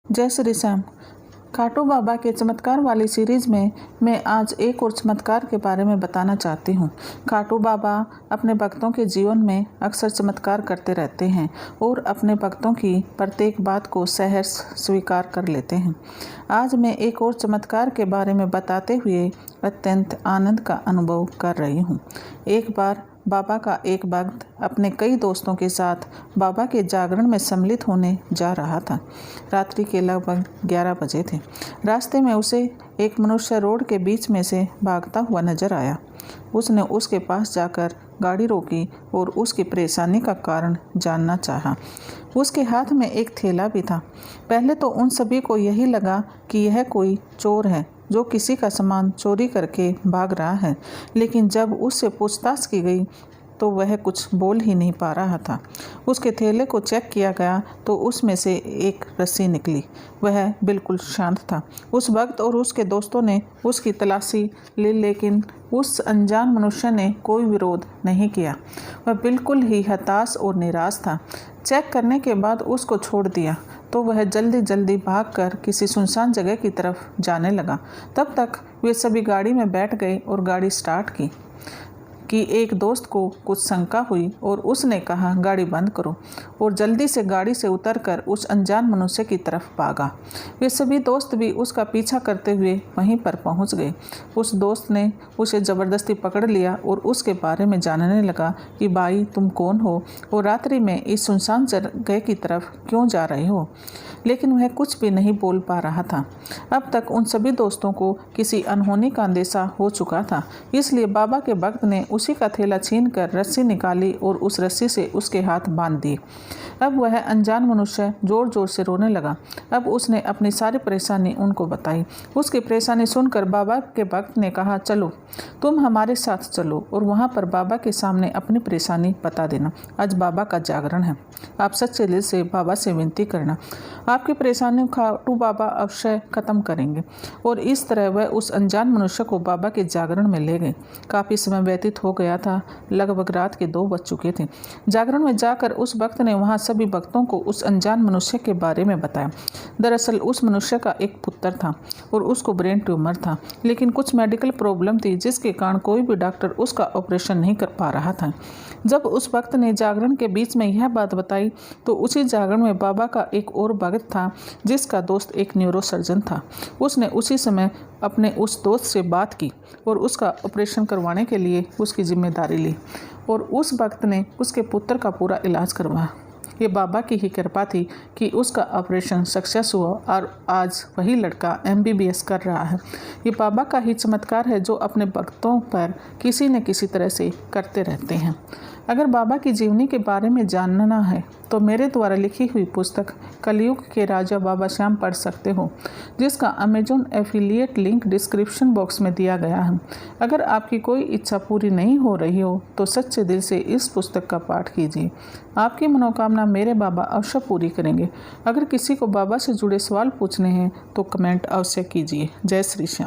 जय श्री श्याम। खाटू बाबा के चमत्कार वाली सीरीज़ में मैं आज एक और चमत्कार के बारे में बताना चाहती हूँ। खाटू बाबा अपने भक्तों के जीवन में अक्सर चमत्कार करते रहते हैं और अपने भक्तों की प्रत्येक बात को सहर्ष स्वीकार कर लेते हैं। आज मैं एक और चमत्कार के बारे में बताते हुए अत्यंत आनंद का अनुभव कर रही हूँ। एक बार बाबा का एक भक्त अपने कई दोस्तों के साथ बाबा के जागरण में सम्मिलित होने जा रहा था। रात्रि के लगभग 11 बजे थे। रास्ते में उसे एक मनुष्य रोड के बीच में से भागता हुआ नजर आया। उसने उसके पास जाकर गाड़ी रोकी और उसकी परेशानी का कारण जानना चाहा। उसके हाथ में एक थैला भी था। पहले तो उन सभी को यही लगा कि यह कोई चोर है जो किसी का सामान चोरी करके भाग रहा है, लेकिन जब उससे पूछताछ की गई तो वह कुछ बोल ही नहीं पा रहा था। उसके थैले को चेक किया गया तो उसमें से एक रस्सी निकली। वह बिल्कुल शांत था। उस वक्त और उसके दोस्तों ने उसकी तलाशी ली, लेकिन उस अनजान मनुष्य ने कोई विरोध नहीं किया। वह बिल्कुल ही हताश और निराश था। चेक करने के बाद उसको छोड़ दिया तो वह जल्दी जल्दी भागकर किसी सुनसान जगह की तरफ जाने लगा। तब तक वे सभी गाड़ी में बैठ गए और गाड़ी स्टार्ट की कि एक दोस्त को कुछ शंका हुई और उसने कहा, गाड़ी बंद करो, और जल्दी से गाड़ी से उतरकर उस अनजान मनुष्य की तरफ भागा। वे सभी दोस्त भी उसका पीछा करते हुए वहीं पर पहुंच गए। उस दोस्त ने उसे ज़बरदस्ती पकड़ लिया और उसके बारे में जानने लगा कि भाई तुम कौन हो और रात्रि में इस सुनसान जगह की तरफ क्यों जा रहे हो। लेकिन वह कुछ भी नहीं बोल पा रहा था। अब तक उन सभी दोस्तों को किसी अनहोनी का अंदेशा हो चुका था, इसलिए बाबा के भक्त ने उसी का थैला छीनकर रस्सी निकाली और उस रस्सी से उसके हाथ बांध दिए। अब वह अनजान मनुष्य जोर जोर से रोने लगा। अब उसने अपनी सारी परेशानी उनको बताई। उसकी परेशानी सुनकर बाबा के भक्त ने कहा, चलो तुम हमारे साथ चलो और वहाँ पर बाबा के सामने अपनी परेशानी बता देना। आज बाबा का जागरण है, आप सच्चे दिल से बाबा से विनती करना, आपकी परेशानियों खाटू बाबा अवश्य खत्म करेंगे। और इस तरह वह उस अनजान मनुष्य को बाबा के जागरण में ले गए। काफ़ी समय व्यतीत हो गया था, लगभग रात के 2 बज चुके थे। जागरण में जाकर उस भक्त ने वहाँ सभी भक्तों को उस अनजान मनुष्य के बारे में बताया। दरअसल उस मनुष्य का एक पुत्र था और उसको ब्रेन ट्यूमर था, लेकिन कुछ मेडिकल प्रॉब्लम थी जिसके कारण कोई भी डॉक्टर उसका ऑपरेशन नहीं कर पा रहा था। जब उस भक्त ने जागरण के बीच में यह बात बताई तो उसी जागरण में बाबा का एक और भक्त था जिसका दोस्त एक न्यूरोसर्जन था। उसने उसी समय अपने उस दोस्त से बात की और उसका ऑपरेशन करवाने के लिए उसकी जिम्मेदारी ली और उस भक्त ने उसके पुत्र का पूरा इलाज करवाया। ये बाबा की ही कृपा थी कि उसका ऑपरेशन सक्सेस हुआ और आज वही लड़का MBBS कर रहा है। ये बाबा का ही चमत्कार है जो अपने भक्तों पर किसी न किसी तरह से करते रहते हैं। अगर बाबा की जीवनी के बारे में जानना है तो मेरे द्वारा लिखी हुई पुस्तक कलयुग के राजा बाबा श्याम पढ़ सकते हो, जिसका Amazon affiliate link description box में दिया गया है। अगर आपकी कोई इच्छा पूरी नहीं हो रही हो तो सच्चे दिल से इस पुस्तक का पाठ कीजिए। आपकी मनोकामना मेरे बाबा अवश्य पूरी करेंगे। अगर किसी को बाबा से जुड़े सवाल पूछने हैं तो कमेंट अवश्य कीजिए। जय श्री श्याम।